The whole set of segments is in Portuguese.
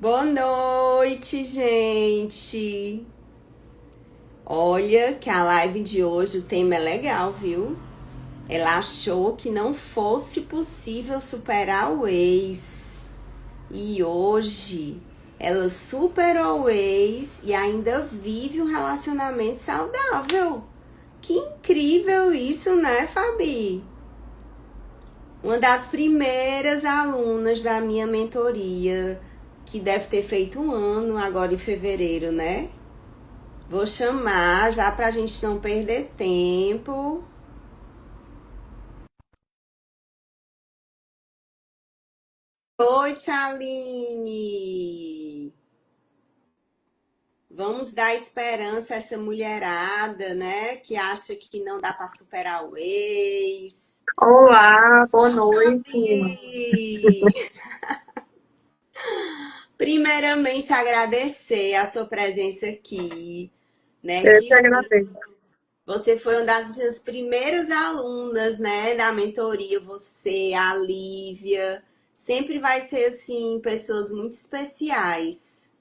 Boa noite, gente. Olha que a live de hoje, o tema é legal, viu? Ela achou que não fosse possível superar o ex. E hoje ela superou o ex e ainda vive um relacionamento saudável. Que incrível isso, né, Fabi? Uma das primeiras alunas da minha mentoria, que deve ter feito um ano agora em fevereiro, né? Vou chamar já pra gente não perder tempo. Oi, Aline! Vamos dar esperança a essa mulherada, né? Que acha que não dá pra superar o ex. Olá, boa Ô, noite. Fabi! Primeiramente, agradecer a sua presença aqui, né? Eu te Que agradeço. você foi uma das minhas primeiras alunas, né, da mentoria. Você, a Lívia, sempre vai ser assim, pessoas muito especiais.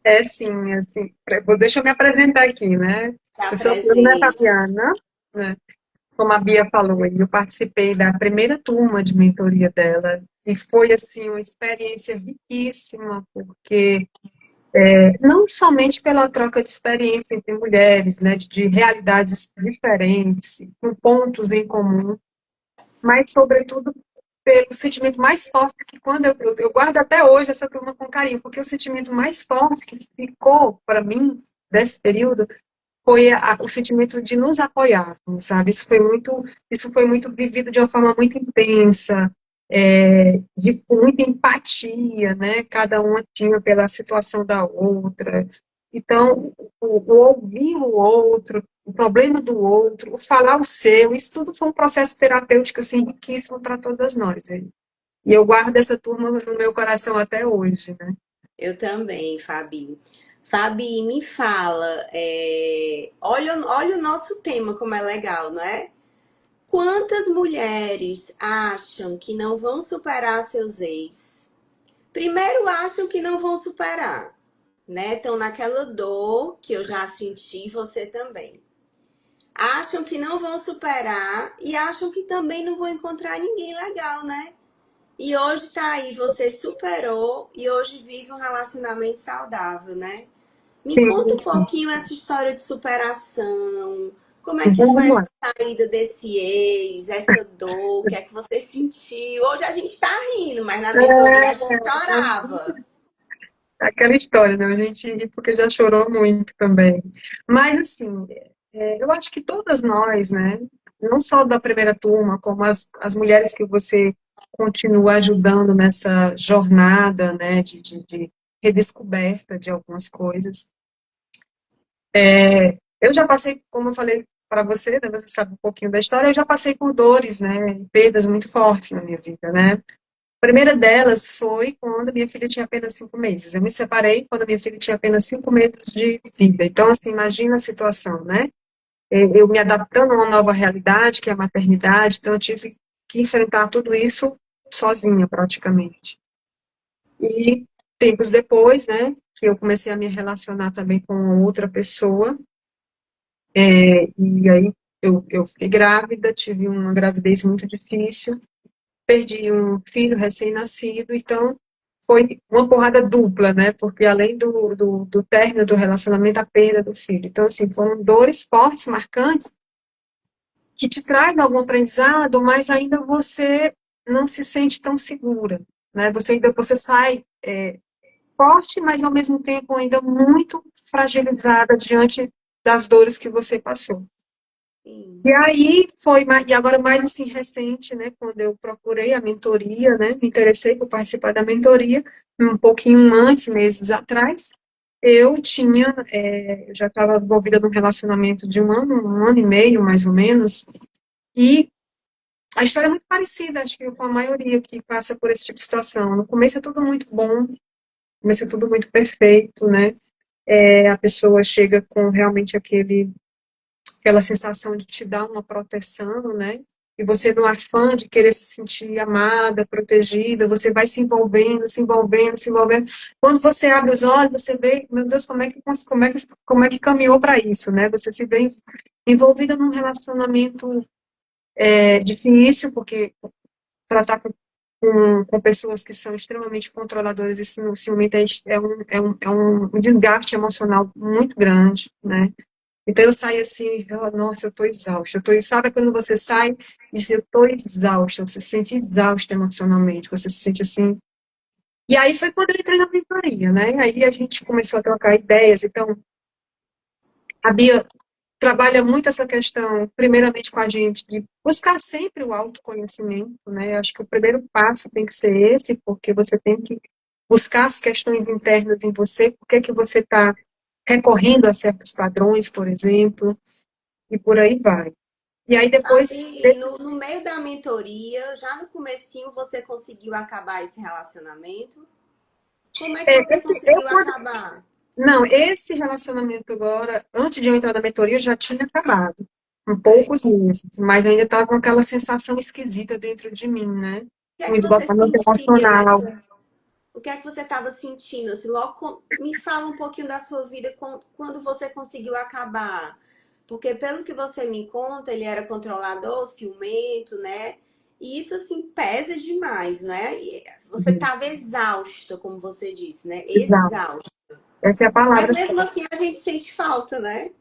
É sim, assim, deixa eu me apresentar aqui, né? Tá Meu nome é presente. Fabiana, né? Como a Bia falou, eu participei da primeira turma de mentoria dela e foi, assim, uma experiência riquíssima, porque não somente pela troca de experiência entre mulheres, né, de realidades diferentes, com pontos em comum, mas, sobretudo, pelo sentimento mais forte que quando eu guardo até hoje essa turma com carinho, porque o sentimento mais forte que ficou para mim desse período foi o sentimento de nos apoiarmos, sabe? Isso foi muito vivido de uma forma muito intensa, com muita empatia, né? Cada uma tinha pela situação da outra. Então, o ouvir o outro, o problema do outro, o falar o seu, isso tudo foi um processo terapêutico assim, riquíssimo para todas nós. Hein? E eu guardo essa turma no meu coração até hoje, né? Eu também, Fabi. Fabi, me fala, olha o nosso tema como é legal, não é? Quantas mulheres acham que não vão superar seus ex? Primeiro acham que não vão superar, né? Estão naquela dor que eu já senti, você também. Acham que não vão superar e acham que também não vão encontrar ninguém legal, né? E hoje tá aí, você superou e hoje vive um relacionamento saudável, né? Me conta Sim, um pouquinho essa história de superação. Como é que foi vamos essa lá. saída desse ex, essa dor, o que é que você sentiu? Hoje a gente tá rindo, mas na mentoria a gente chorava. Aquela história, né? A gente ri porque já chorou muito também. Mas, assim, eu acho que todas nós, né? Não só da primeira turma, como as mulheres que você continua ajudando nessa jornada, né? De redescoberta de algumas coisas. Eu já passei, como eu falei para você, né? Você sabe um pouquinho da história, eu já passei por dores, né? E perdas muito fortes na minha vida, né? A primeira delas foi quando minha filha tinha apenas 5 meses. Eu me separei quando minha filha tinha apenas 5 meses de vida. Então, assim, imagina a situação, né? Eu me adaptando a uma nova realidade, que é a maternidade, então eu tive que enfrentar tudo isso sozinha, praticamente. E tempos depois, né, que eu comecei a me relacionar também com outra pessoa, e aí eu fiquei grávida, tive uma gravidez muito difícil, perdi um filho recém-nascido, então foi uma porrada dupla, né? Porque além do término do relacionamento, a perda do filho. Então, assim, foram dores fortes, marcantes, que te trazem algum aprendizado, mas ainda você não se sente tão segura, né? Você sai forte, mas ao mesmo tempo ainda muito fragilizada diante das dores que você passou. Sim. E aí foi, e agora mais assim recente, né, quando eu procurei a mentoria, né, me interessei por participar da mentoria, um pouquinho antes, meses atrás, eu já estava envolvida num relacionamento de um ano e meio, mais ou menos, e a história é muito parecida, acho que com a maioria que passa por esse tipo de situação. No começo é tudo muito bom, no começo é tudo muito perfeito, né, a pessoa chega com realmente aquela sensação de te dar uma proteção, né, e você, no afã de querer se sentir amada, protegida, você vai se envolvendo, se envolvendo, se envolvendo. Quando você abre os olhos, você vê, meu Deus, como é que caminhou para isso, né? Você se vê envolvida num relacionamento difícil, porque tratar com pessoas que são extremamente controladoras e ciumentas é um desgaste emocional muito grande, né? Então eu saí assim, e nossa, eu estou exausta. Sabe quando você sai e diz, eu estou exausta, você se sente exausta emocionalmente, você se sente assim. E aí foi quando eu entrei na mentoria, né? Aí a gente começou a trocar ideias. Então, a Bia trabalha muito essa questão, primeiramente com a gente, de buscar sempre o autoconhecimento, né? Acho que o primeiro passo tem que ser esse, porque você tem que buscar as questões internas em você, por que que você está recorrendo a certos padrões, por exemplo, e por aí vai. E aí depois, Fabi, no meio da mentoria, já no comecinho, você conseguiu acabar esse relacionamento? Como é que você conseguiu acabar? não, esse relacionamento agora, antes de eu entrar na mentoria, já tinha acabado, com poucos meses, mas ainda estava com aquela sensação esquisita dentro de mim, né? O que é Um que você esgotamento sentia emocional. nessa? O que é que você estava sentindo? Assim, logo, me fala um pouquinho da sua vida quando você conseguiu acabar. Porque pelo que você me conta, ele era controlador, ciumento, né? E isso, assim, pesa demais, né? E você estava exausta, como você disse, né? Exato. Exausta. Essa é a Mas palavra mesmo assim, a gente sente falta, né?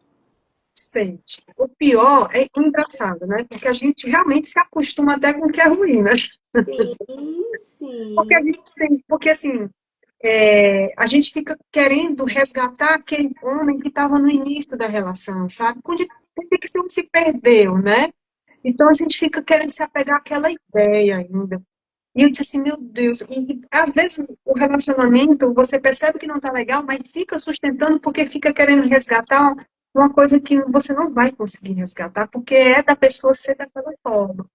sente. O pior é engraçado, né? Porque a gente realmente se acostuma até com o que é ruim, né? Sim, Porque a sim. gente tem, porque assim, a gente fica querendo resgatar aquele homem que estava no início da relação, sabe? Quando tem que não se perdeu, né? Então a gente fica querendo se apegar àquela ideia ainda. E eu disse assim, meu Deus, e às vezes o relacionamento, você percebe que não está legal, mas fica sustentando porque fica querendo resgatar uma coisa que você não vai conseguir resgatar, porque é da pessoa ser daquela forma.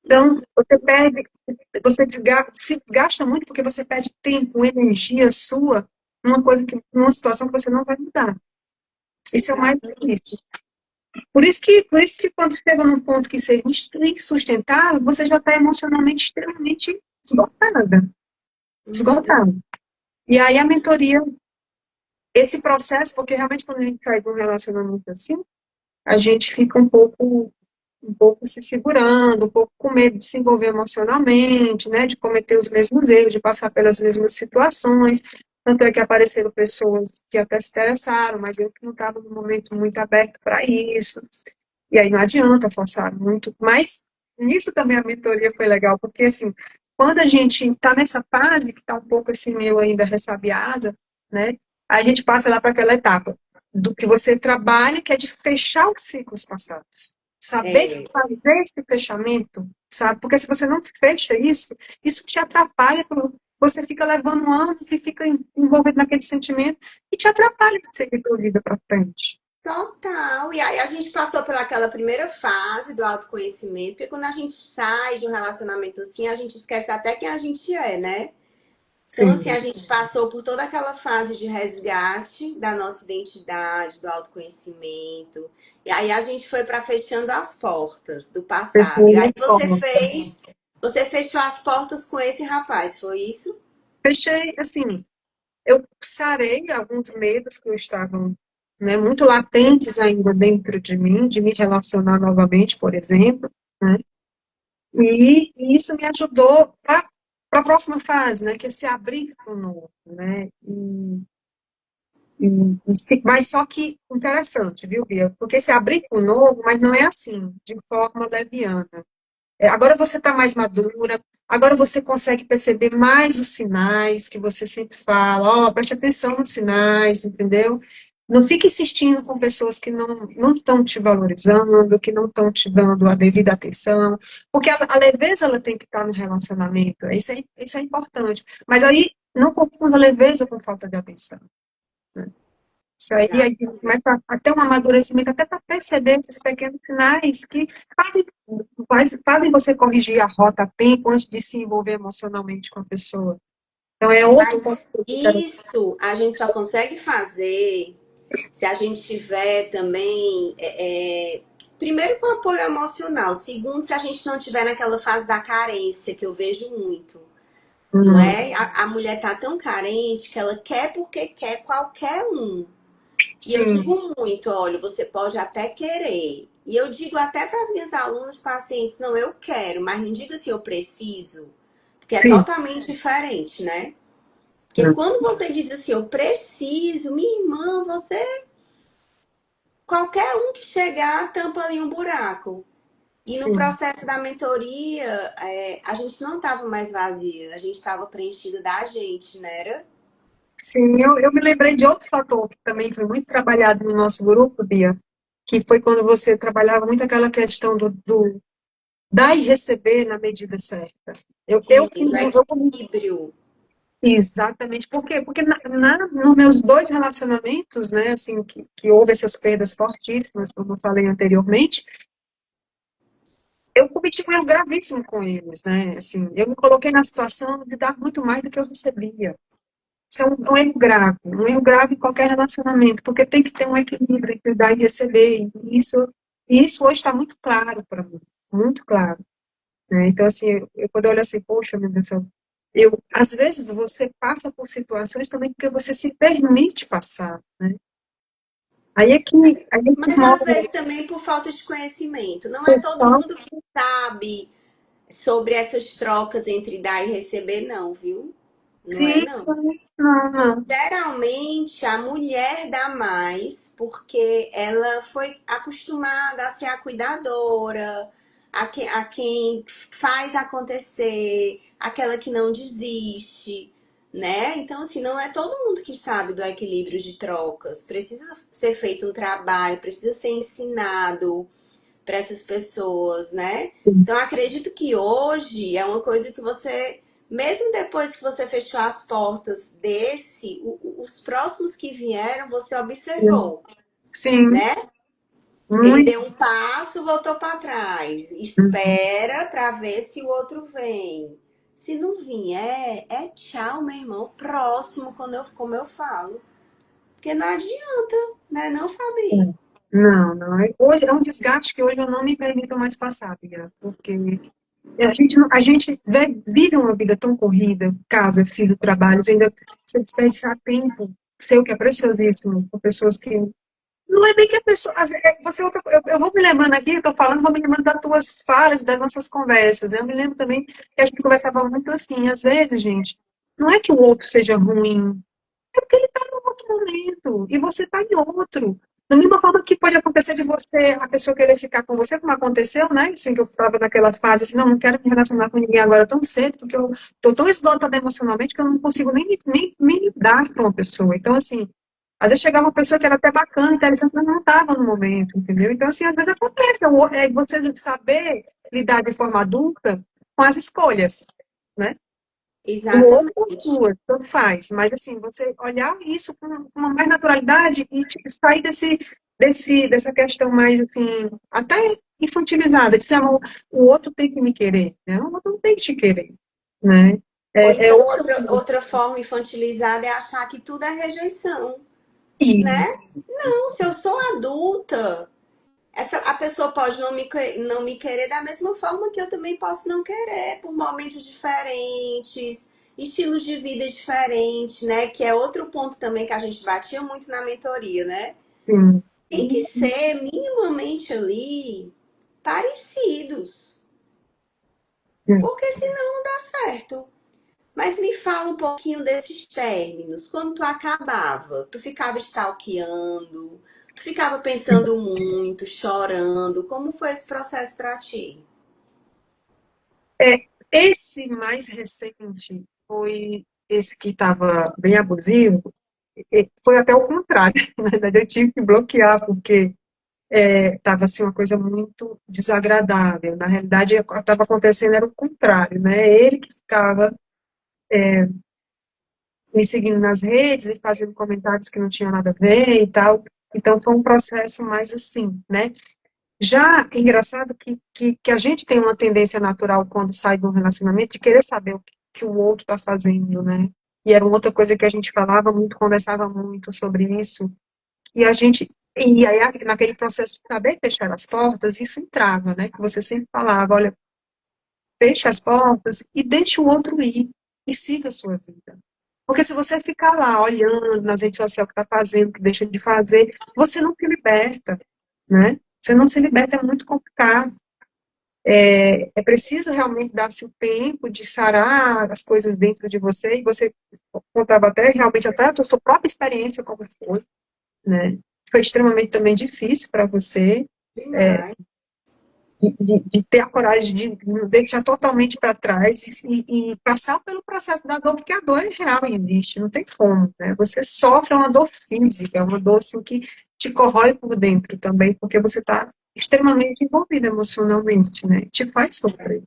Então, você perde, se desgasta muito porque você perde tempo, energia sua, numa situação que você não vai mudar. Isso é o mais difícil. Exatamente. Por isso que quando chega num ponto que seja insustentável, você já está emocionalmente extremamente esgotada. Uhum. Esgotada. E aí a mentoria, esse processo, porque realmente quando a gente sai de um relacionamento assim, a gente fica um pouco se segurando, um pouco com medo de se envolver emocionalmente, né, de cometer os mesmos erros, de passar pelas mesmas situações. Tanto é que apareceram pessoas que até se interessaram, mas eu que não estava no momento muito aberto para isso. E aí não adianta forçar muito. Mas nisso também a mentoria foi legal, porque assim, quando a gente está nessa fase que está um pouco assim, meio ainda ressabiada, né? Aí a gente passa lá para aquela etapa do que você trabalha, que é de fechar os ciclos passados. Saber É, fazer esse fechamento, sabe? Porque se você não fecha isso te atrapalha, você fica levando anos e fica envolvido naquele sentimento e te atrapalha de seguir a vida para frente. total. E aí a gente passou pelaquela primeira fase do autoconhecimento, porque quando a gente sai de um relacionamento assim, a gente esquece até quem a gente é, né? Então, assim, Sim, a gente passou por toda aquela fase de resgate da nossa identidade, do autoconhecimento. E aí a gente foi para fechando as portas do passado. E aí perfeito. você fechou as portas com esse rapaz, foi isso? Fechei, assim, eu sarei alguns medos que eu estavam, né, muito latentes ainda dentro de mim, de me relacionar novamente, por exemplo, né, e isso me ajudou para a próxima fase, né, que é se abrir para o novo, né, mas só que interessante, viu, Bia? Porque se abrir para o novo, mas não é assim, de forma leviana. Agora você está mais madura, agora você consegue perceber mais os sinais que você sempre fala, ó, preste atenção nos sinais, entendeu? Não fique insistindo com pessoas que não estão te valorizando, que não estão te dando a devida atenção, porque a leveza ela tem que estar no relacionamento, isso é importante. Mas aí não confunda leveza com falta de atenção. Né? Isso aí começa a ter um amadurecimento até para perceber esses pequenos sinais que fazem, fazem você corrigir a rota a tempo antes de se envolver emocionalmente com a pessoa. Então, é outro ponto Mas que eu quero. isso a gente só consegue fazer se a gente tiver também primeiro, com apoio emocional. Segundo, se a gente não tiver naquela fase da carência, que eu vejo muito. Não Uhum. é? A mulher tá tão carente que ela quer porque quer qualquer um. E eu Sim, digo muito, olha, você pode até querer. E eu digo até para as minhas alunas, pacientes, não, eu quero, mas não diga se eu preciso, porque é sim. totalmente diferente, né? Porque Uhum. quando você diz assim, eu preciso, minha irmã, você, qualquer um que chegar, tampa ali um buraco. E no Sim. processo da mentoria, a gente não estava mais vazia, a gente estava preenchida da gente, né? Era? Sim, eu me lembrei de outro fator que também foi muito trabalhado no nosso grupo, Bia, que foi quando você trabalhava muito aquela questão do dar e receber na medida certa. Sim, do Eu equilíbrio. exatamente. Por quê? Porque nos meus dois relacionamentos, né, assim, que houve essas perdas fortíssimas, como eu falei anteriormente, eu cometi um erro gravíssimo com eles, né? Assim, eu me coloquei na situação de dar muito mais do que eu recebia. Isso é um erro grave em qualquer relacionamento, porque tem que ter um equilíbrio entre dar e receber. E isso hoje está muito claro para mim, muito claro. Né? Então, assim, quando eu olho assim, poxa, meu Deus do céu, às vezes você passa por situações também porque você se permite passar, né? Aí é que Mas mora às vezes também por falta de conhecimento. Não é o todo tal. mundo que sabe sobre essas trocas entre dar e receber, não, viu? Não é, Sim, não. não, não. Geralmente a mulher dá mais porque ela foi acostumada a ser a cuidadora, a quem faz acontecer, aquela que não desiste, né? Então, assim, não é todo mundo que sabe do equilíbrio de trocas. Precisa ser feito um trabalho, precisa ser ensinado para essas pessoas, né? Então, acredito que hoje é uma coisa que você, mesmo depois que você fechou as portas desse, os próximos que vieram, você observou, Sim, né? Ele muito. deu um passo, voltou para trás. Espera para ver se o outro vem. Se não vier, é tchau, meu irmão. Próximo, como eu falo. Porque não adianta, né, não, Fabi? Não, não. Hoje é um desgaste que hoje eu não me permito mais passar, Bia, porque vive uma vida tão corrida, casa, filho, trabalho, ainda você desperdiçar tempo, sei o que é preciosíssimo, com pessoas que. Não é bem que a pessoa. Eu vou me lembrando aqui, eu estou falando, vou me lembrando das tuas falas, das nossas conversas, né? Eu me lembro também que a gente conversava muito assim, às vezes, gente, não é que o outro seja ruim, é porque ele está em outro momento e você está em outro. Da mesma forma que pode acontecer de você, a pessoa querer ficar com você, como aconteceu, né? Assim, que eu estava naquela fase, assim, não quero me relacionar com ninguém agora tão cedo, porque eu estou tão esgotada emocionalmente que eu não consigo nem me dar para uma pessoa. Então, assim, às vezes chegava uma pessoa que era até bacana, interessante, mas não estava no momento, entendeu? Então, assim, às vezes acontece, é você saber lidar de forma adulta com as escolhas, né? O outro é Exatamente. sua, tanto faz. Mas, assim, você olhar isso com uma mais naturalidade e tipo, sair dessa questão mais, assim, até infantilizada, de ser, "Ah, o outro tem que me querer, né? O outro não tem que te querer, né? Ou É então, outra outra forma infantilizada é achar que tudo é rejeição, né? isso. Não, se eu sou adulta, a pessoa pode não me querer da mesma forma que eu também posso não querer, por momentos diferentes, estilos de vida diferentes, né? Que é outro ponto também que a gente batia muito na mentoria, né? Sim. Tem que ser minimamente ali parecidos, porque senão não dá certo. Mas me fala um pouquinho desses términos. Quando tu acabava, tu ficava stalkeando, tu ficava pensando muito, chorando. Como foi esse processo para ti? É, esse mais recente foi esse que estava bem abusivo, foi até o contrário. Na verdade, eu tive que bloquear, porque estava assim, uma coisa muito desagradável. Na realidade, o que estava acontecendo era o contrário, né? Ele que ficava me seguindo nas redes e fazendo comentários que não tinham nada a ver e tal. Então, foi um processo mais assim, né? Já é engraçado que a gente tem uma tendência natural quando sai de um relacionamento de querer saber que o outro está fazendo, né? E era uma outra coisa que a gente falava muito, conversava muito sobre isso. E a gente, E aí, naquele processo de saber fechar as portas, isso entrava, né? Que você sempre falava, olha, feche as portas e deixe o outro ir e siga a sua vida. Porque se você ficar lá olhando nas redes sociais o que está fazendo, o que deixa de fazer, você não se liberta, né? Você não se liberta, é muito complicado. É preciso realmente dar-se o tempo de sarar as coisas dentro de você, e você contava até, realmente, até a sua própria experiência como foi, né? Foi extremamente também difícil para você, é, Demais. de ter a coragem de deixar totalmente para trás e passar pelo processo da dor, porque a dor é real e existe, não tem como, né? Você sofre uma dor física, é uma dor assim, que te corrói por dentro também, porque você está extremamente envolvido emocionalmente, né? Te faz sofrer.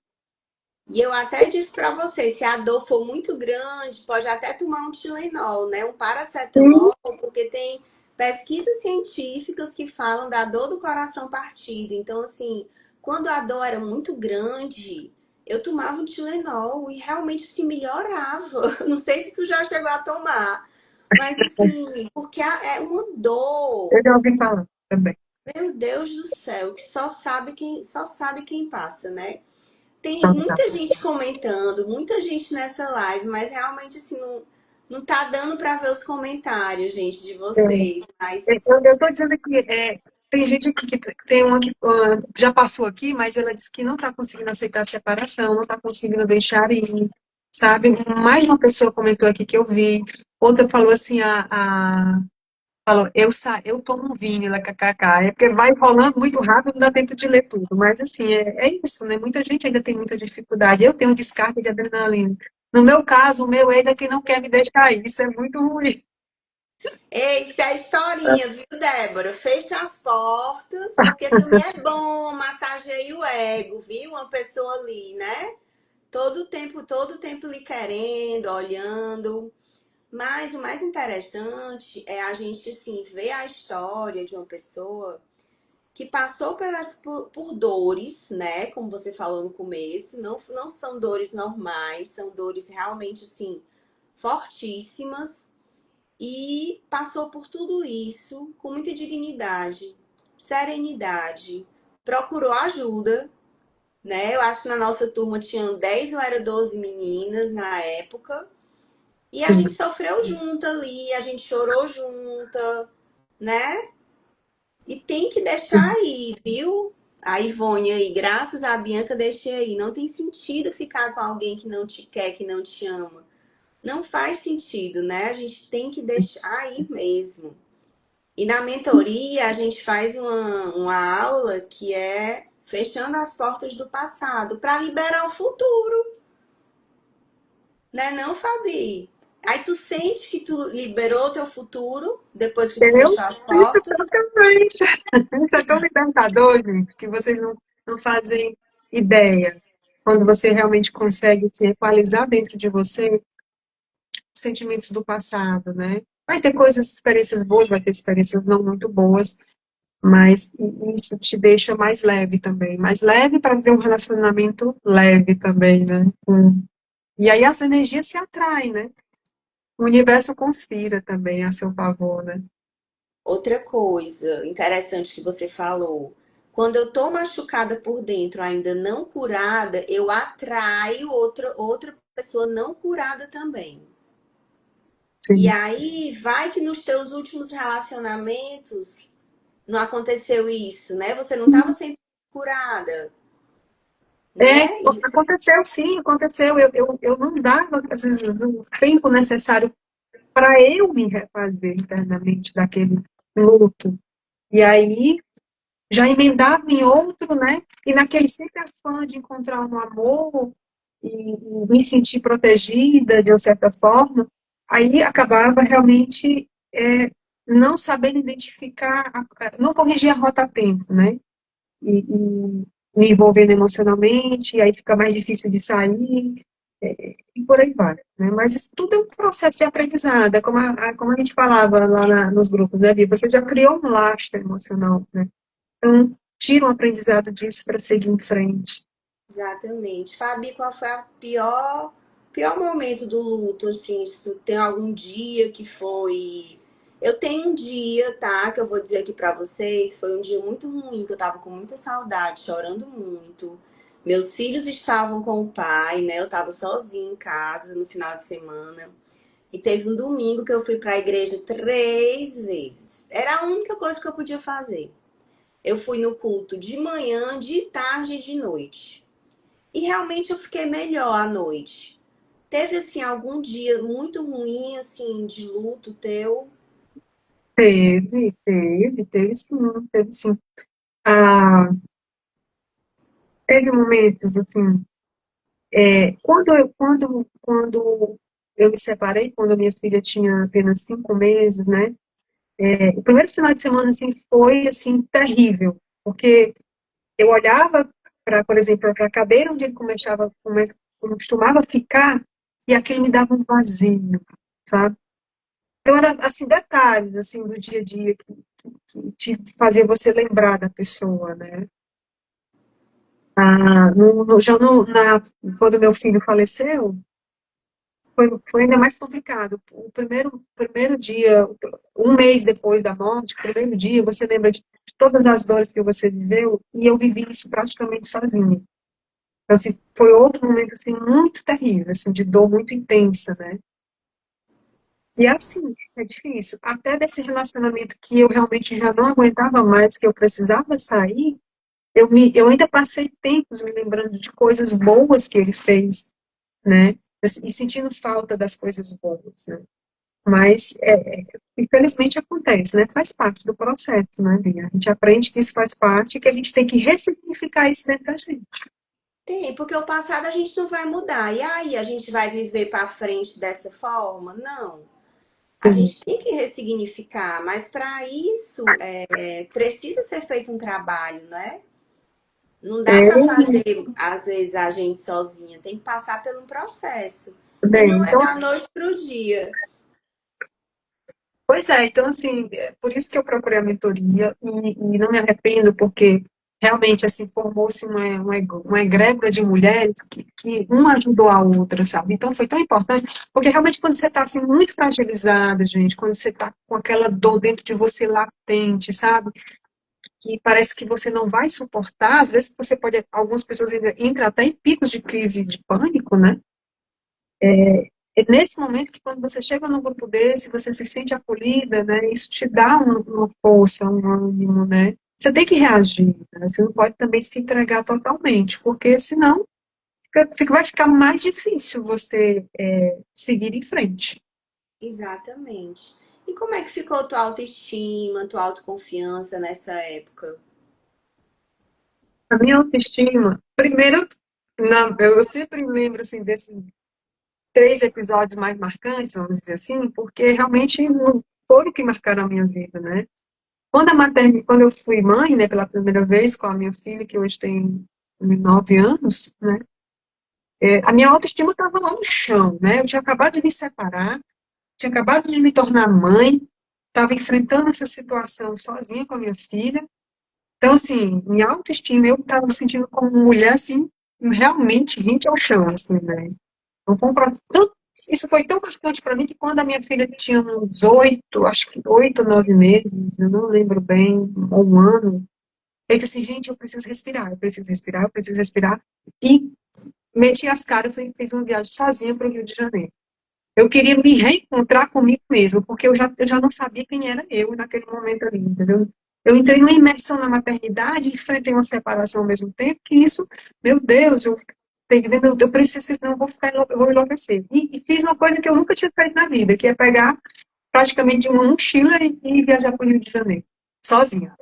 E eu até disse para você, se a dor for muito grande, pode até tomar um Tilenol, né? Um Sim, paracetamol, porque tem pesquisas científicas que falam da dor do coração partido. Então, assim, quando a dor era muito grande, eu tomava um Tilenol e realmente se melhorava. Não sei se tu já chegou a tomar, mas assim, porque é uma eu dor, já ouvi falar também. meu Deus do céu, que só sabe quem passa, né? Só Tem tá. muita gente comentando, muita gente nessa live, mas realmente assim não tá dando para ver os comentários, gente, de vocês. Mas Eu estou dizendo que tem gente aqui que tem uma que já passou aqui, mas ela disse que não está conseguindo aceitar a separação, não está conseguindo deixar ir, sabe? Mais uma pessoa comentou aqui que eu vi, outra falou assim, falou, eu tomo um vinho, ela kkk, é porque vai rolando muito rápido, não dá tempo de ler tudo, mas assim, é isso, né? Muita gente ainda tem muita dificuldade, eu tenho um descarte de adrenalina. No meu caso, o meu ex é que não quer me deixar ir, isso é muito ruim. ei, isso é historinha, viu, Débora? Fecha as portas, porque também é bom, massageia o ego, viu? Uma pessoa ali, né? Todo tempo lhe querendo, olhando. Mas o mais interessante é a gente, assim, ver a história de uma pessoa que passou por dores, né? Como você falou no começo, não são dores normais, são dores realmente assim fortíssimas e passou por tudo isso com muita dignidade, serenidade, procurou ajuda, né? Eu acho que na nossa turma tinham 10 ou era 12 meninas na época. E a gente Sim. sofreu junto ali, a gente chorou junta, né? E tem que deixar aí, viu? A Ivone aí, graças à Bianca, deixei aí. Não tem sentido ficar com alguém que não te quer, que não te ama. Não faz sentido, né? A gente tem que deixar aí mesmo. E na mentoria, a gente faz uma aula que é fechando as portas do passado para liberar o futuro, né? Não, Fabi? Aí tu sente que tu liberou o teu futuro depois que tu Eu fechou as sinto portas. totalmente. Isso é tão libertador, gente, que vocês não fazem ideia. Quando você realmente consegue se equalizar dentro de você, sentimentos do passado, né? Vai ter coisas, experiências boas, vai ter experiências não muito boas, mas isso te deixa mais leve também. Mais leve para ver um relacionamento leve também, né? E aí as energias se atraem, né? O universo conspira também a seu favor, né? Outra coisa interessante que você falou. Quando eu tô machucada por dentro, ainda não curada, eu atraio outra pessoa não curada também. E Sim. aí, vai que nos teus últimos relacionamentos não aconteceu isso, né? Você não estava sempre curada, É, né? aconteceu sim, aconteceu. Eu não dava, às vezes, o tempo necessário para eu me refazer internamente daquele luto. E aí já emendava em outro, né? E naquele sempre afã de encontrar um amor e me sentir protegida de uma certa forma, aí acabava realmente não sabendo identificar, não corrigir a rota a tempo, né? E me envolvendo emocionalmente, e aí fica mais difícil de sair, e por aí vai, né? Mas isso tudo é um processo de aprendizado, é como a gente falava lá nos grupos, né, Bia? Você já criou um lastro emocional, né? Então, tira um aprendizado disso para seguir em frente. Exatamente. Fabi, qual foi a pior momento do luto, assim, se tu tem algum dia que foi Eu tenho um dia, tá, que eu vou dizer aqui pra vocês, foi um dia muito ruim, que eu tava com muita saudade, chorando muito. Meus filhos estavam com o pai, né? Eu tava sozinha em casa no final de semana. E teve um domingo que eu fui pra igreja 3 vezes. Era a única coisa que eu podia fazer. Eu fui no culto de manhã, de tarde e de noite. E realmente eu fiquei melhor à noite. Teve assim algum dia muito ruim assim de luto teu? Teve sim, teve sim. Ah, teve momentos, assim, quando eu me separei, quando a minha filha tinha apenas 5 meses, né? O primeiro final de semana, assim, foi, assim, terrível, porque eu olhava para, por exemplo, para a cadeira onde ele costumava ficar, e aquilo me dava um vazio, sabe? Então, era, assim, detalhes, assim, do dia a dia que te fazia você lembrar da pessoa, né? Já quando meu filho faleceu, foi ainda mais complicado. O primeiro dia, um mês depois da morte, o primeiro dia, você lembra de todas as dores que você viveu, e eu vivi isso praticamente sozinha. Então, assim, foi outro momento, assim, muito terrível, assim, de dor muito intensa, né? E assim, é difícil. Até desse relacionamento que eu realmente já não aguentava mais, que eu precisava sair, eu ainda passei tempos me lembrando de coisas boas que ele fez, né? E sentindo falta das coisas boas, né? Mas, infelizmente, acontece, né? Faz parte do processo, né, Bia? A gente aprende que isso faz parte e que a gente tem que ressignificar isso dentro da gente. Tem, porque o passado a gente não vai mudar. E aí, a gente vai viver para frente dessa forma? Não. A Sim. gente tem que ressignificar, mas para isso precisa ser feito um trabalho, né? Não dá para É, fazer, às vezes, a gente sozinha. Tem que passar por um processo. E bem, não é então, da noite para o dia. pois é, então, assim, por isso que eu procurei a mentoria e não me arrependo, porque realmente, assim, formou-se uma egrégora de mulheres que uma ajudou a outra, sabe? Então, foi tão importante, porque realmente quando você está, assim, muito fragilizada, gente, quando você está com aquela dor dentro de você latente, sabe? Que parece que você não vai suportar, às vezes você pode, algumas pessoas ainda entram até em picos de crise de pânico, né? É nesse momento que quando você chega num grupo desse, você se sente acolhida, né? Isso te dá uma força, um ânimo, né? Você tem que reagir, né? Você não pode também se entregar totalmente, porque senão vai ficar mais difícil você seguir em frente. Exatamente. E como é que ficou tua autoestima, tua autoconfiança nessa época? A minha autoestima, primeiro, eu sempre lembro assim, desses 3 episódios mais marcantes, vamos dizer assim, porque realmente não foram que marcaram a minha vida, né? Quando eu fui mãe, né, pela primeira vez com a minha filha, que hoje tem 9 anos, né, a minha autoestima estava lá no chão, né? Eu tinha acabado de me separar, tinha acabado de me tornar mãe, estava enfrentando essa situação sozinha com a minha filha. Então, assim, minha autoestima, eu estava me sentindo como mulher, assim, realmente rente ao chão, assim, né? Então, isso foi tão marcante para mim que quando a minha filha tinha uns 8, acho que 8, 9 meses, eu não lembro bem, ou um ano, eu disse assim, gente, eu preciso respirar, eu preciso respirar, eu preciso respirar. E meti as caras e fiz uma viagem sozinha para o Rio de Janeiro. Eu queria me reencontrar comigo mesmo, porque eu já não sabia quem era eu naquele momento ali, entendeu? Eu entrei numa imersão na maternidade, enfrentei uma separação ao mesmo tempo, que isso, meu Deus, eu preciso, porque senão eu vou enlouquecer. E fiz uma coisa que eu nunca tinha feito na vida, que é pegar praticamente uma mochila e viajar para o Rio de Janeiro, sozinha.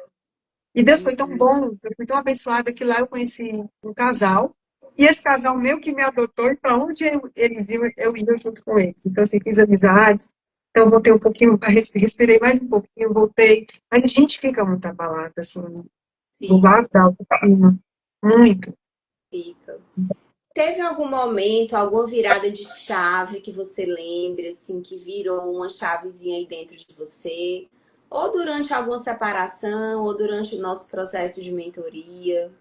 E Deus foi tão Uhum. bom, eu fui tão abençoada que lá eu conheci um casal, e esse casal meu que me adotou, e para onde eles iam, eu ia junto com eles. Então, assim, fiz amizades, então eu voltei um pouquinho, respirei mais um pouquinho, voltei, mas a gente fica muito abalada, assim, do Fica, lado da autoestima, muito. fica. Teve algum momento, alguma virada de chave que você lembre, assim, que virou uma chavezinha aí dentro de você? Ou durante alguma separação, ou durante o nosso processo de mentoria?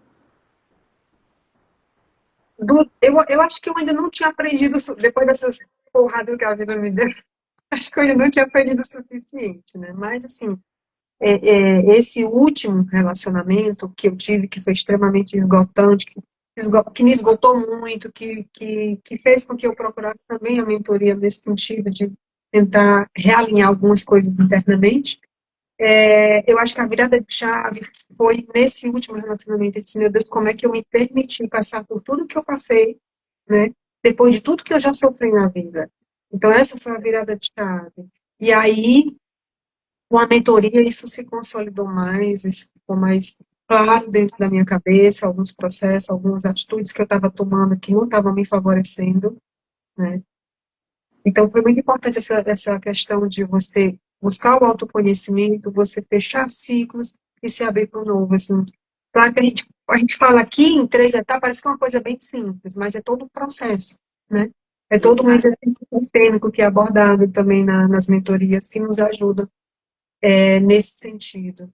Eu acho que eu ainda não tinha aprendido, depois dessas porradas que a vida me deu, acho que eu não tinha aprendido o suficiente, né? Mas, assim, esse último relacionamento que eu tive, que foi extremamente esgotante, que me esgotou muito, que fez com que eu procurasse também a mentoria nesse sentido de tentar realinhar algumas coisas internamente. Eu acho que a virada de chave foi nesse último relacionamento. Eu disse, meu Deus, como é que eu me permiti passar por tudo que eu passei, né? Depois de tudo que eu já sofri na vida. Então, essa foi a virada de chave. E aí, com a mentoria, isso se consolidou mais, isso ficou mais claro dentro da minha cabeça, alguns processos, algumas atitudes que eu estava tomando que não estavam me favorecendo, né? Então, foi muito importante essa questão de você buscar o autoconhecimento, você fechar ciclos e se abrir para o novo, assim. Claro que a gente fala aqui em 3 etapas, parece que é uma coisa bem simples, mas é todo um processo, né? É todo um Exato. exercício sistêmico que é abordado também nas mentorias, que nos ajuda nesse sentido.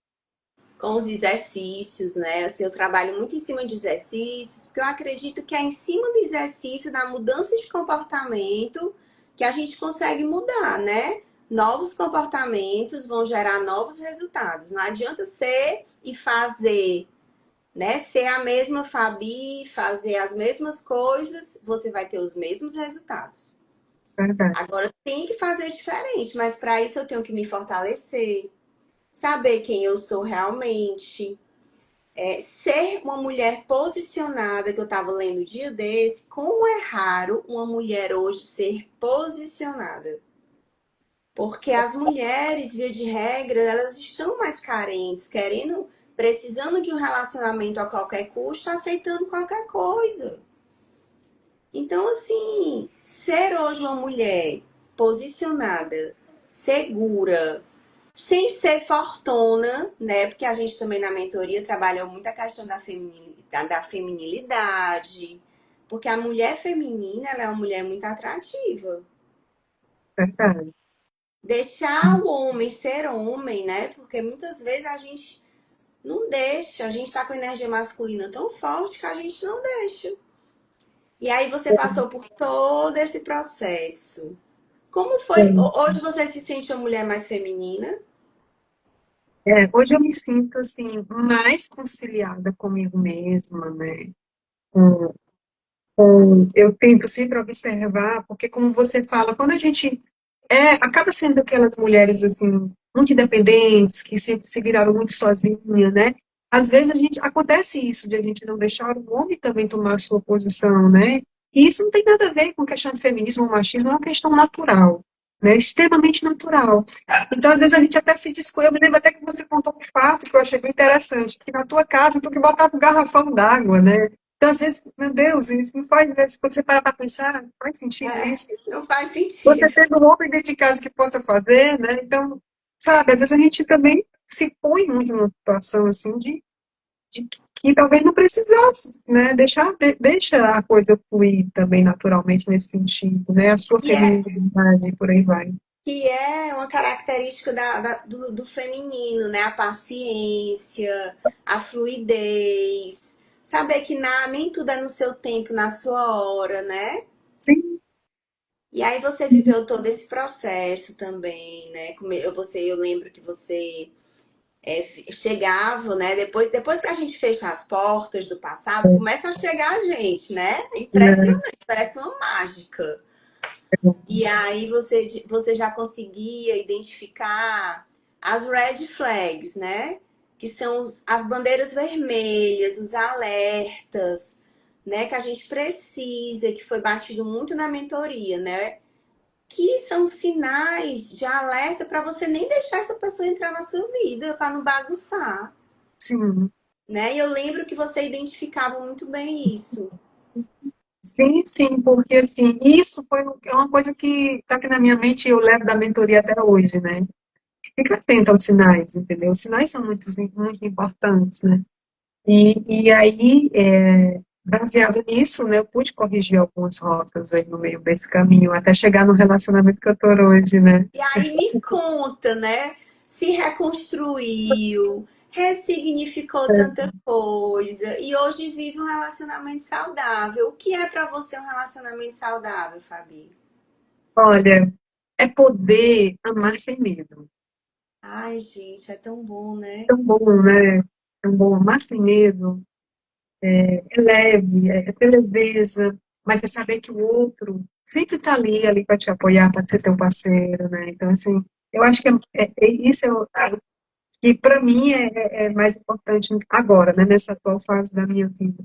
Com os exercícios, né? Assim, eu trabalho muito em cima de exercícios, porque eu acredito que é em cima do exercício, da mudança de comportamento, que a gente consegue mudar, né? Novos comportamentos vão gerar novos resultados. Não adianta ser e fazer, né? Ser a mesma Fabi, fazer as mesmas coisas, você vai ter os mesmos resultados. Verdade. Agora tem que fazer diferente, mas para isso eu tenho que me fortalecer, saber quem eu sou realmente, ser uma mulher posicionada, que eu estava lendo um dia desse, como é raro uma mulher hoje ser posicionada. Porque as mulheres, via de regra, elas estão mais carentes, querendo, precisando de um relacionamento a qualquer custo, aceitando qualquer coisa. Então, assim, ser hoje uma mulher posicionada, segura, sem ser fortuna, né? Porque a gente também na mentoria trabalha muito a questão da feminilidade. Porque a mulher feminina, ela é uma mulher muito atrativa. Verdade. Deixar o homem ser homem, né? Porque muitas vezes a gente não deixa, a gente tá com energia masculina tão forte que a gente não deixa. E aí você passou por todo esse processo. Como foi? Hoje você se sente uma mulher mais feminina? Hoje eu me sinto assim mais conciliada comigo mesma, né? Com, eu tento sempre observar, porque como você fala, quando a gente acaba sendo aquelas mulheres assim muito independentes, que sempre se viraram muito sozinha, né? Às vezes acontece isso de a gente não deixar o homem também tomar a sua posição, né? E isso não tem nada a ver com questão de feminismo ou machismo, é uma questão natural, né? Extremamente natural. Então, às vezes a gente até se descuida. Eu me lembro até que você contou um fato que eu achei bem interessante, que na tua casa tu que botava um garrafão d'água, né? Então, às vezes, meu Deus, isso não faz, né? Quando você para para pensar, faz sentido É, isso? não faz Você sentido. tendo um homem dentro de casa que possa fazer, né? Então, sabe, às vezes a gente também se põe muito numa situação assim de que talvez não precisasse, né? Deixa a coisa fluir também naturalmente nesse sentido, né? A sua Que é, feminilidade e por aí vai. que é uma característica do feminino, né? A paciência, a fluidez, saber que nem tudo é no seu tempo, na sua hora, né? Sim, E aí você viveu todo esse processo também, né? Eu lembro que você chegava, né? Depois que a gente fecha as portas do passado, começa a chegar a gente, né? É né? impressionante, parece uma mágica. E aí você já conseguia identificar as red flags, né? Que são as bandeiras vermelhas, os alertas, né? Que a gente precisa, que foi batido muito na mentoria, né? Que são sinais de alerta para você nem deixar essa pessoa entrar na sua vida, para não bagunçar, Sim, né? E eu lembro que você identificava muito bem isso. sim, porque assim, isso é uma coisa que está aqui na minha mente e eu levo da mentoria até hoje, né? Fica atento aos sinais, entendeu? Os sinais são muito importantes, né? E aí, baseado nisso, né, eu pude corrigir algumas rotas aí no meio desse caminho, até chegar no relacionamento que eu tô hoje, né? E aí me conta, né? Se reconstruiu, ressignificou tanta coisa e hoje vive um relacionamento saudável. O que é para você um relacionamento saudável, Fabi? Olha, é poder amar sem medo. Ai, gente, é tão bom, né? Tão bom, né? Tão bom amar sem medo. É leve, é ter leveza, mas é saber que o outro sempre está ali para te apoiar, para ser teu parceiro, né? Então, assim, eu acho que isso que para mim é mais importante agora, né? Nessa atual fase da minha vida.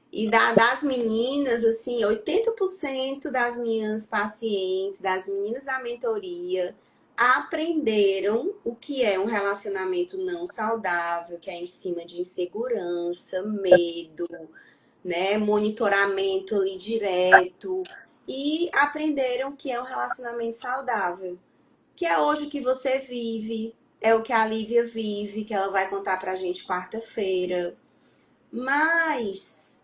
E das meninas, assim, 80% das minhas pacientes, das meninas da mentoria, aprenderam o que é um relacionamento não saudável, que é em cima de insegurança, medo, né, monitoramento ali direto, e aprenderam que é um relacionamento saudável, que é hoje o que você vive, é o que a Lívia vive, que ela vai contar pra gente quarta-feira. Mas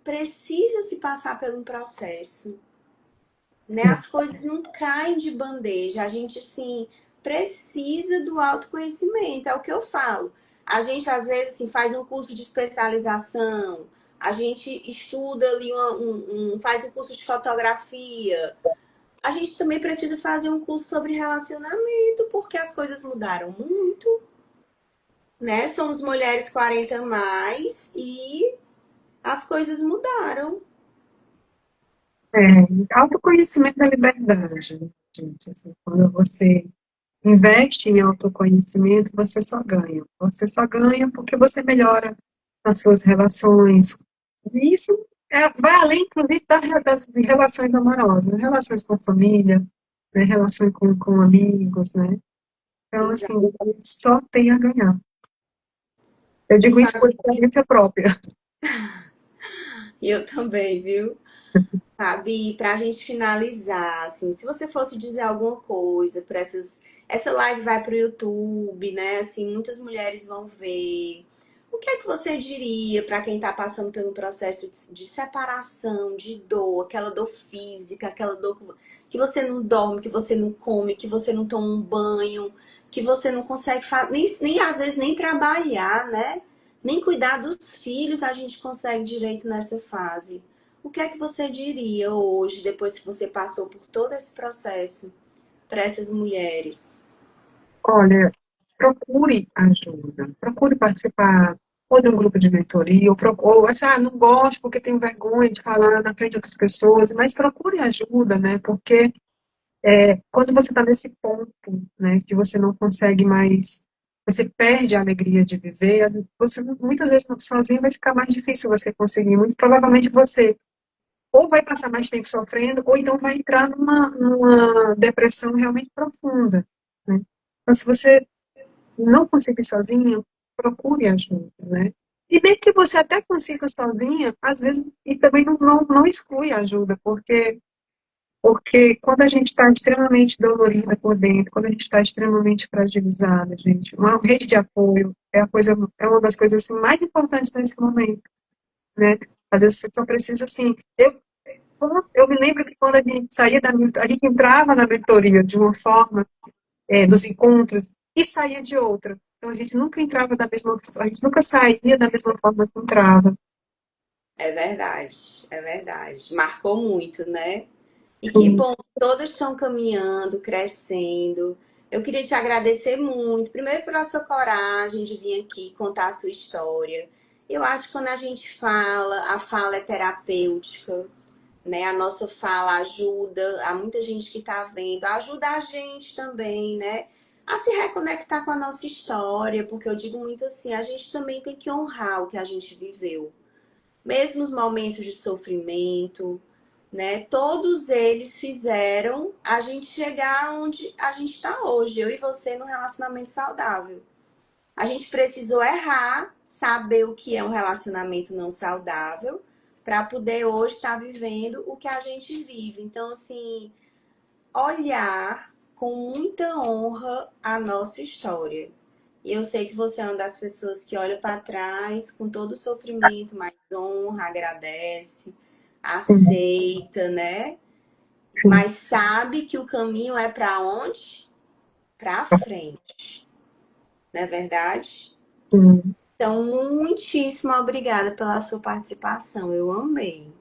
precisa se passar por um processo, né? As coisas não caem de bandeja. A gente, assim, precisa do autoconhecimento, é o que eu falo. A gente, às vezes, assim, faz um curso de especialização, a gente estuda ali, faz um curso de fotografia. A gente também precisa fazer um curso sobre relacionamento, porque as coisas mudaram muito, né? Somos mulheres 40 mais e as coisas mudaram. É, autoconhecimento é liberdade, gente. Assim, quando você investe em autoconhecimento, você só ganha. Você só ganha porque você melhora as suas relações. E isso vai além, inclusive, das relações amorosas, relações com família, né, relações com amigos, né? Então, assim, Exato. só tem a ganhar. Eu E digo isso por Fabi, experiência própria. eu também, viu? Fabi, pra gente finalizar, assim, se você fosse dizer alguma coisa para essa live vai pro YouTube, né? Assim, muitas mulheres vão ver. O que é que você diria para quem tá passando pelo processo de separação, de dor, aquela dor física, aquela dor que você não dorme, que você não come, que você não toma um banho, que você não consegue nem às vezes nem trabalhar, né? Nem cuidar dos filhos a gente consegue direito nessa fase. O que é que você diria hoje, depois que você passou por todo esse processo, para essas mulheres? Olha, procure ajuda, procure participar ou de um grupo de mentoria, ou assim, não gosto porque tenho vergonha de falar na frente de outras pessoas, mas procure ajuda, né? Porque quando você está nesse ponto, né, que você não consegue mais, você perde a alegria de viver, você muitas vezes sozinho vai ficar mais difícil você conseguir. Muito provavelmente você ou vai passar mais tempo sofrendo, ou então vai entrar numa depressão realmente profunda, né? Então, se você não conseguir sozinho, procure ajuda, né? E mesmo que você até consiga sozinha, às vezes, e também não exclui ajuda, porque quando a gente está extremamente dolorida por dentro, quando a gente está extremamente fragilizada, gente, uma rede de apoio é uma das coisas assim, mais importantes nesse momento, né? Às vezes você só precisa, assim, eu me lembro que quando a gente saía a gente entrava na mentoria de uma forma, dos encontros, e saía de outra. Então a gente nunca entrava da mesma, a gente nunca saía da mesma forma que entrava. É verdade, é verdade. Marcou muito, né? E que Sim, bom, que todas estão caminhando, crescendo. Eu queria te agradecer muito, primeiro pela sua coragem de vir aqui contar a sua história. Eu acho que quando a gente fala, a fala é terapêutica, né? A nossa fala ajuda, há muita gente que está vendo, ajuda a gente também, né? A se reconectar com a nossa história, porque eu digo muito assim, a gente também tem que honrar o que a gente viveu. Mesmo os momentos de sofrimento, né? Todos eles fizeram a gente chegar onde a gente está hoje, eu e você, num relacionamento saudável. A gente precisou errar, saber o que é um relacionamento não saudável, para poder hoje estar vivendo o que a gente vive. Então, assim, olhar com muita honra a nossa história. E eu sei que você é uma das pessoas que olha para trás com todo o sofrimento, mas honra, agradece, sim, aceita, né? sim, Mas sabe que o caminho é para onde? Para frente, não é verdade? sim. Então, muitíssimo obrigada pela sua participação. Eu amei.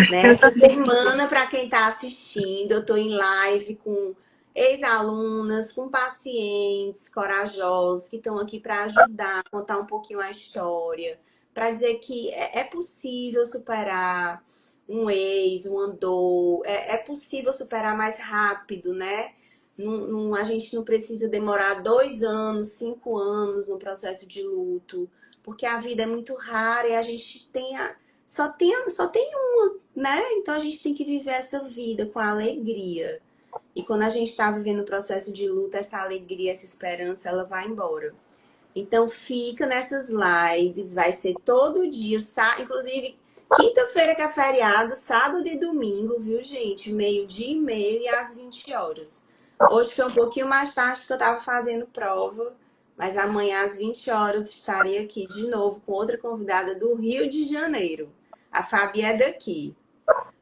né? Eu Essa também. semana, para quem está assistindo, eu estou em live com ex-alunas, com pacientes corajosos que estão aqui para ajudar, contar um pouquinho a história, para dizer que é possível superar um ex, uma dor, é possível superar mais rápido, né? A gente não precisa demorar 2 anos, 5 anos no processo de luto, porque a vida é muito rara e a gente só tem né? Então a gente tem que viver essa vida com alegria. E quando a gente está vivendo o processo de luta, essa alegria, essa esperança, ela vai embora. Então fica nessas lives, vai ser todo dia, inclusive quinta-feira que é feriado, sábado e domingo, viu, gente? Meio-dia e meio e às 20 horas. Hoje foi um pouquinho mais tarde porque eu estava fazendo prova, mas amanhã às 20 horas estarei aqui de novo com outra convidada do Rio de Janeiro. A Fabi é daqui.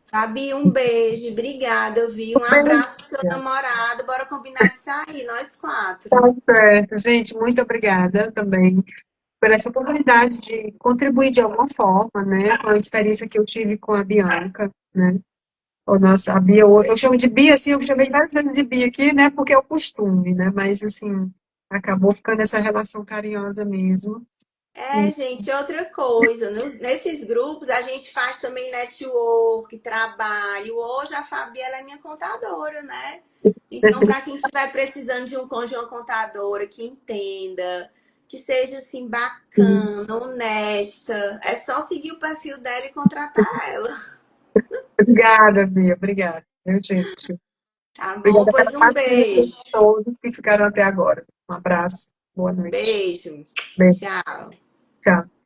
Fabi, um beijo, obrigada, vi. Um abraço pro seu namorado. Bora combinar de sair, nós Tá quatro. certo, gente, muito obrigada também por essa oportunidade de contribuir de alguma forma, né, com a experiência que eu tive com a Bianca, né. Ou nossa, a Bia, eu chamo de Bia, assim, eu chamei várias vezes de Bia aqui, né, porque é o costume, né, mas, assim, acabou ficando essa relação carinhosa mesmo. É, E, gente, outra coisa. Nesses grupos a gente faz também network, trabalho. Hoje a Fabi, ela é minha contadora, né? Então, para quem estiver precisando de uma contadora que entenda, que seja assim bacana, honesta, é só seguir o perfil dela e contratar ela. obrigada, Bia, obrigada, meu gente. Tá bom? Obrigada Pois pela um paciência de beijo. todos que ficaram até agora. Um abraço, boa noite. Beijo. Beijo, Tchau. tchau.